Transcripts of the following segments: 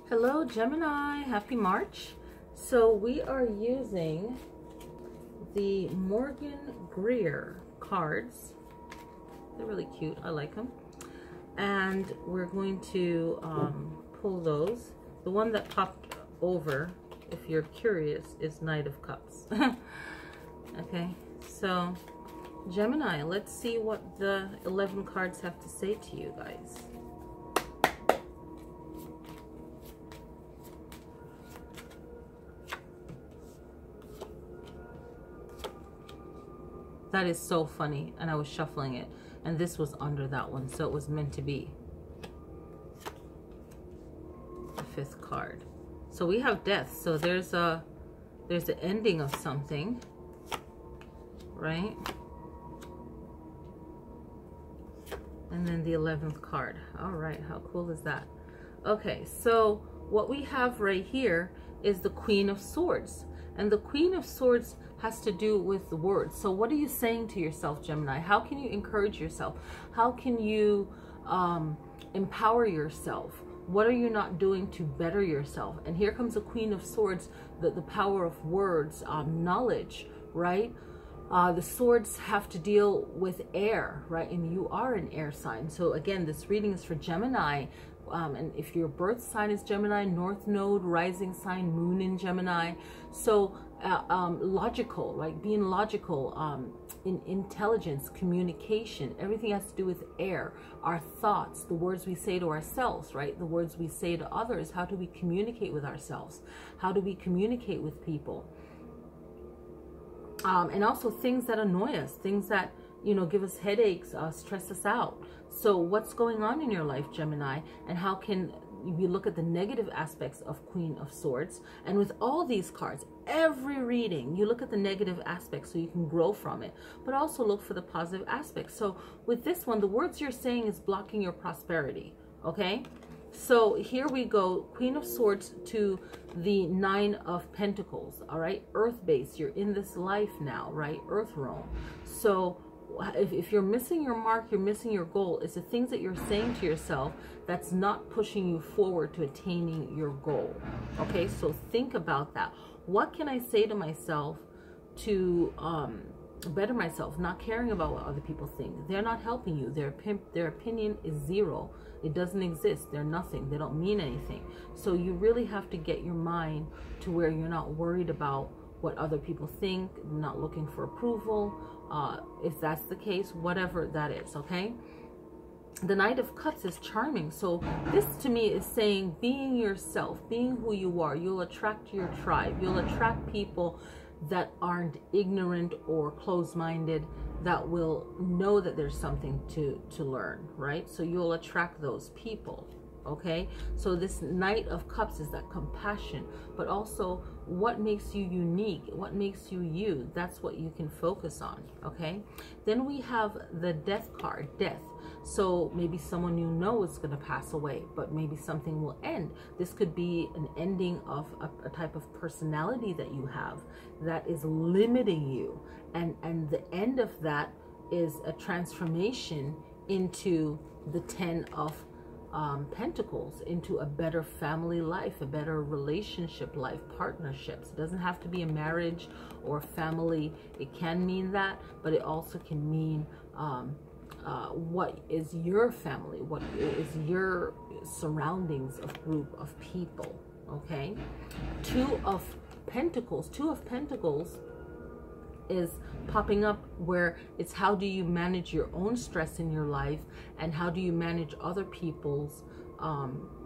Hello Gemini, happy March. So we are using the Greer cards. They're really cute, I like them. And we're going to pull those. The one that popped over, if you're curious, is Knight of Cups. Okay, so Gemini, let's see what the 11 cards have to say to you guys. That is so funny, and I was shuffling it, and this was under that one, so it was meant to be the 5th card. So we have death, so there's the ending of something, right? And then the 11th card. All right, how cool is that? Okay, so what we have right here is the Queen of Swords, and the Queen of Swords has to do with the words. So what are you saying to yourself, Gemini? How can you encourage yourself? How can you empower yourself? What are you not doing to better yourself? And here comes the Queen of Swords, the power of words, knowledge, right? The swords have to deal with air, right? And you are an air sign. So again, this reading is for Gemini. And if your birth sign is Gemini, North Node, rising sign, Moon in Gemini. So logical, right? Being logical, in intelligence, communication, everything has to do with air. Our thoughts, the words we say to ourselves, right? The words we say to others. How do we communicate with ourselves? How do we communicate with people? And also things that annoy us, things that, you know, give us headaches, stress us out. So what's going on in your life, Gemini, and how can we look at the negative aspects of Queen of Swords? And with all these cards, every reading, you look at the negative aspects so you can grow from it, but also look for the positive aspects. So with this one, the words you're saying is blocking your prosperity, okay? So here we go, Queen of Swords to the 9 of Pentacles, all right? Earth base, you're in this life now, right? Earth realm. So if you're missing your mark, you're missing your goal. It's the things that you're saying to yourself that's not pushing you forward to attaining your goal, okay? So think about that. What can I say to myself to better myself? Not caring about what other people think. They're not helping you. Their opinion is zero. It doesn't exist. They're nothing. They don't mean anything. So you really have to get your mind to where you're not worried about what other people think, not looking for approval. If that's the case, whatever that is, okay? The Knight of Cups is charming. So this to me is saying being yourself, being who you are. You'll attract your tribe. You'll attract people that aren't ignorant or closed-minded, that will know that there's something to learn, right? So you'll attract those people, okay? So this Knight of Cups is that compassion, but also what makes you unique, what makes you you. That's what you can focus on, okay? Then we have the Death card, death. So maybe someone you know is going to pass away, but maybe something will end. This could be an ending of a type of personality that you have that is limiting you. And the end of that is a transformation into the 10 of Pentacles, into a better family life, a better relationship life, partnerships. It doesn't have to be a marriage or family. It can mean that, but it also can mean what is your family, what is your surroundings of group of people, okay? 2 of Pentacles. 2 of Pentacles is popping up where it's how do you manage your own stress in your life, and how do you manage other people's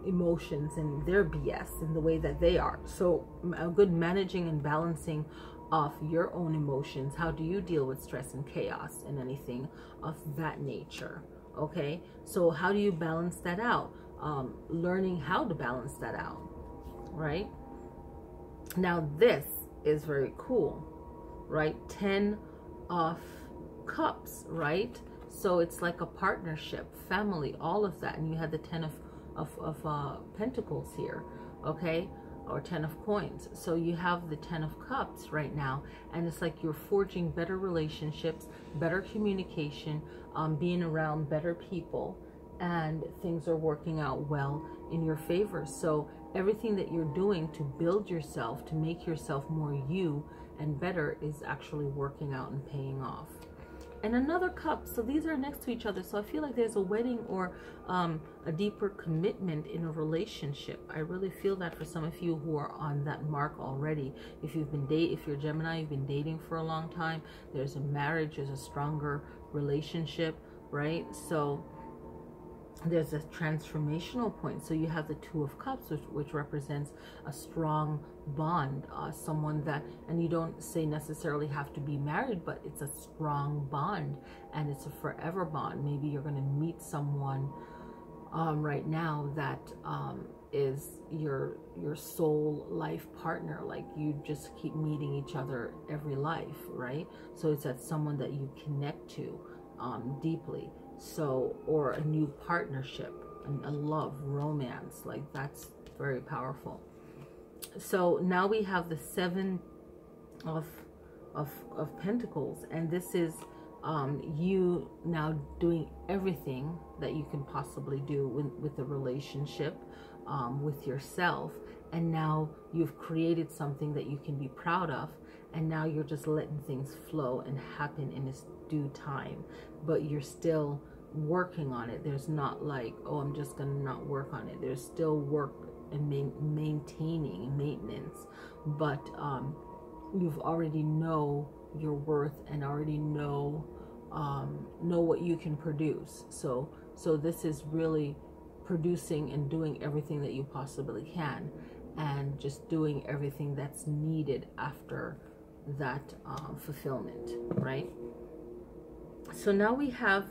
emotions and their BS in the way that they are. So a good managing and balancing of your own emotions. How do you deal with stress and chaos and anything of that nature, okay? So how do you balance that out? Learning how to balance that out, right? Now this is very cool, right? 10 of Cups, right? So it's like a partnership, family, all of that. And you had the 10 of Pentacles here, okay? Or 10 of Coins. So you have the 10 of Cups right now, and it's like you're forging better relationships, better communication, being around better people, and things are working out well in your favor. So everything that you're doing to build yourself, to make yourself more you and better, is actually working out and paying off. And another cup, so these are next to each other, so I feel like there's a wedding or a deeper commitment in a relationship. I really feel that for some of you who are on that mark already. If you're Gemini, you've been dating for a long time, there's a marriage, there's a stronger relationship, right? So there's a transformational point. So you have the Two of Cups, which represents a strong bond, someone that, and you don't say necessarily have to be married, but it's a strong bond, and it's a forever bond. Maybe you're going to meet someone right now that is your soul life partner. Like, you just keep meeting each other every life, right? So it's that someone that you connect to deeply. So, or a new partnership, a love, romance, like that's very powerful. So now we have the Seven of Pentacles, and this is you now doing everything that you can possibly do with the relationship, with yourself, and now you've created something that you can be proud of, and now you're just letting things flow and happen in its due time, but you're still working on it. There's not like, oh, I'm just gonna not work on it. There's still work and maintaining and maintenance, but you've already know your worth and already know what you can produce. So this is really producing and doing everything that you possibly can, and just doing everything that's needed after that fulfillment, right? So now we have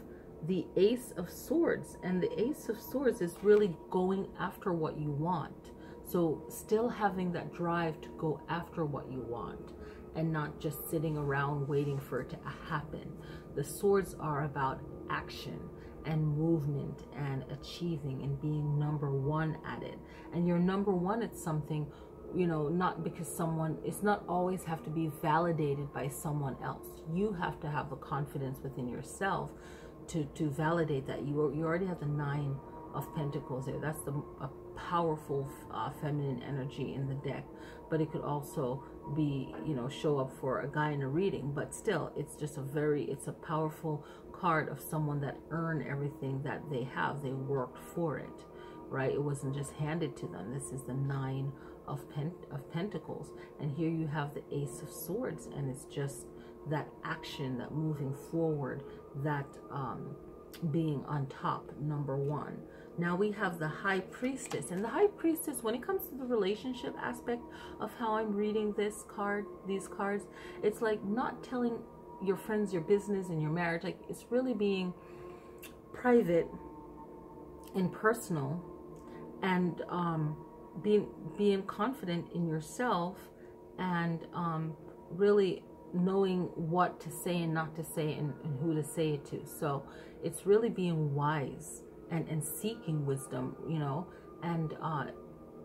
the Ace of Swords, and the Ace of Swords is really going after what you want. So still having that drive to go after what you want, and not just sitting around waiting for it to happen. The swords are about action and movement and achieving and being number one at it. And you're number one at something, you know, not because someone, it's not always have to be validated by someone else. You have to have the confidence within yourself to validate that. You already have the Nine of Pentacles there. That's a powerful feminine energy in the deck, but it could also be, you know, show up for a guy in a reading, but still it's just it's a powerful card of someone that earned everything that they have. They worked for it, right? It wasn't just handed to them. This is the Nine of Pentacles, and here you have the Ace of Swords, and it's just that action, that moving forward, that being on top, number one. Now we have the High Priestess, and the High Priestess, when it comes to the relationship aspect of how I'm reading these cards, it's like not telling your friends your business in your marriage. Like, it's really being private and personal, and being confident in yourself, and really knowing what to say and not to say, and who to say it to. So it's really being wise and seeking wisdom, you know, and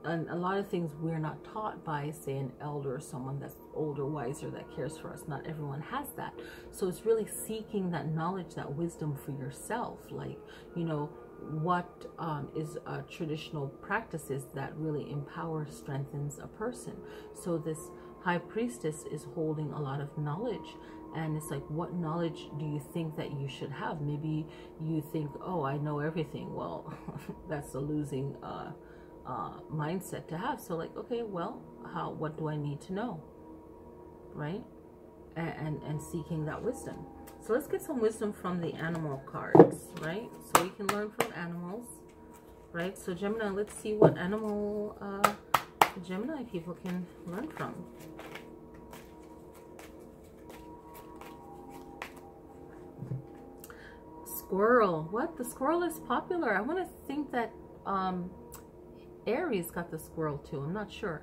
a lot of things we're not taught by, say, an elder or someone that's older, wiser, that cares for us. Not everyone has that. So it's really seeking that knowledge, that wisdom for yourself. Like, you know, what is traditional practices that really empowers, strengthens a person. So this High Priestess is holding a lot of knowledge, and it's like, what knowledge do you think that you should have? Maybe you think, oh, I know everything. Well, that's a losing mindset to have. So like, okay, well, what do I need to know, right? And seeking that wisdom. So let's get some wisdom from the animal cards, right? So we can learn from animals, right? So Gemini, let's see what animal Gemini people can learn from. Squirrel. What? The squirrel is popular. I want to think that Aries got the squirrel too. I'm not sure.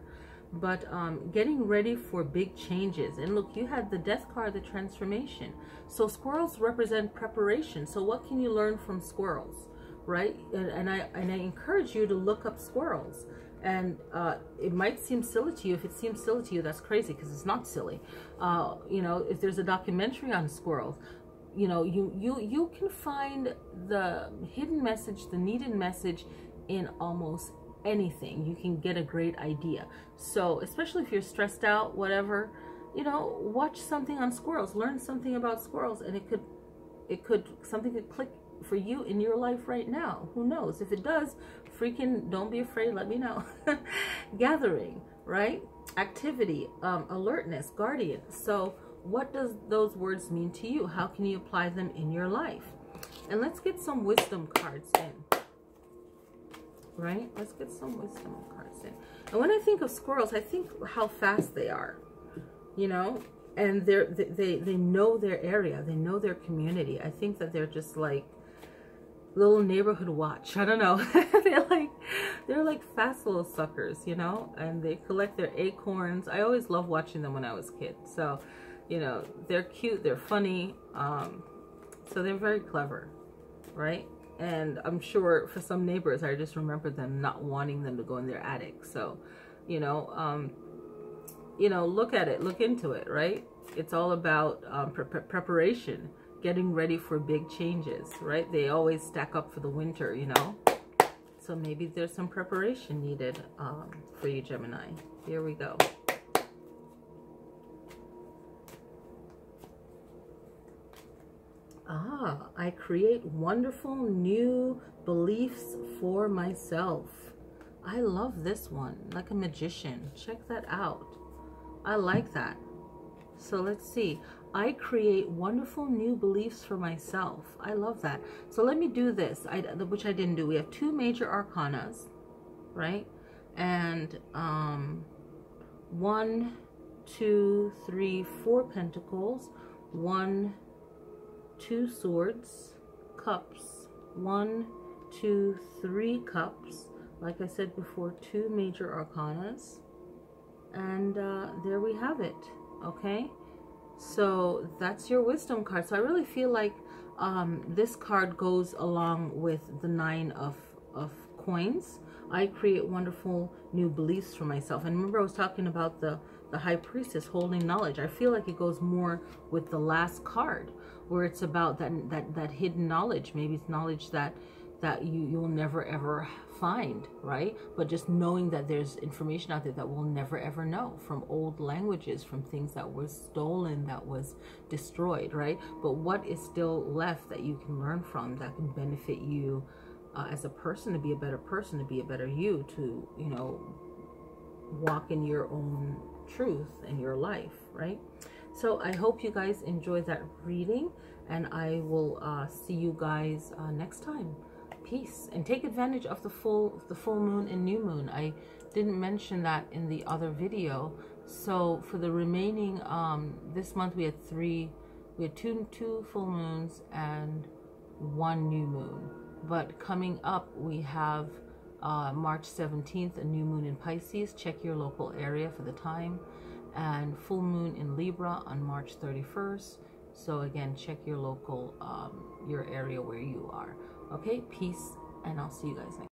But getting ready for big changes. And look, you had the Death card, the transformation. So squirrels represent preparation. So what can you learn from squirrels, right? And I encourage you to look up squirrels. And it might seem silly to you. If it seems silly to you, that's crazy, because it's not silly. You know, if there's a documentary on squirrels, you know, you can find the hidden message, the needed message in almost anything. You can get a great idea. So especially if you're stressed out, whatever, you know, watch something on squirrels, learn something about squirrels, and something could click for you in your life right now. Who knows? If it does, freaking don't be afraid, let me know. Gathering, right? Activity, alertness, guardian. So what does those words mean to you? How can you apply them in your life? And let's get some wisdom cards in. Right? Let's get some wisdom cards in. And when I think of squirrels, I think how fast they are, you know, and they know their area, they know their community. I think that they're just like little neighborhood watch. I don't know. they're like fast little suckers, you know, and they collect their acorns. I always loved watching them when I was a kid. So, you know, they're cute, they're funny, so they're very clever, right? And I'm sure for some neighbors, I just remember them not wanting them to go in their attic. So, you know, look at it, look into it, right? It's all about preparation, getting ready for big changes, right? They always stack up for the winter, you know? So maybe there's some preparation needed for you, Gemini. Here we go. I create wonderful new beliefs for myself. I love this one, like a magician. Check that out. I like that. So let's see. I create wonderful new beliefs for myself. I love that. So let me do this, which I didn't do. We have 2 major arcanas, right? And 1, 2, 3, 4 pentacles, 1, 2 swords, cups, 1, 2, 3 cups. Like I said before, 2 major arcanas. And there we have it. Okay, so that's your wisdom card. So I really feel like this card goes along with the 9 of coins. I create wonderful new beliefs for myself. And remember, I was talking about the high priestess holding knowledge. I feel like it goes more with the last card, where it's about that hidden knowledge. Maybe it's knowledge that you'll never ever find, right? But just knowing that there's information out there that we'll never ever know, from old languages, from things that were stolen, that was destroyed, right? But what is still left that you can learn from, that can benefit you as a person, to be a better person, to be a better you, to, you know, walk in your own truth in your life, right? So I hope you guys enjoyed that reading, and I will see you guys next time. Peace, and take advantage of the full moon and new moon. I didn't mention that in the other video. So for the remaining this month, we had 2 full moons and 1 new moon. But coming up, we have March 17th, a new moon in Pisces. Check your local area for the time. And full moon in Libra on March 31st. So again, check your local, your area where you are. Okay, peace, and I'll see you guys next time.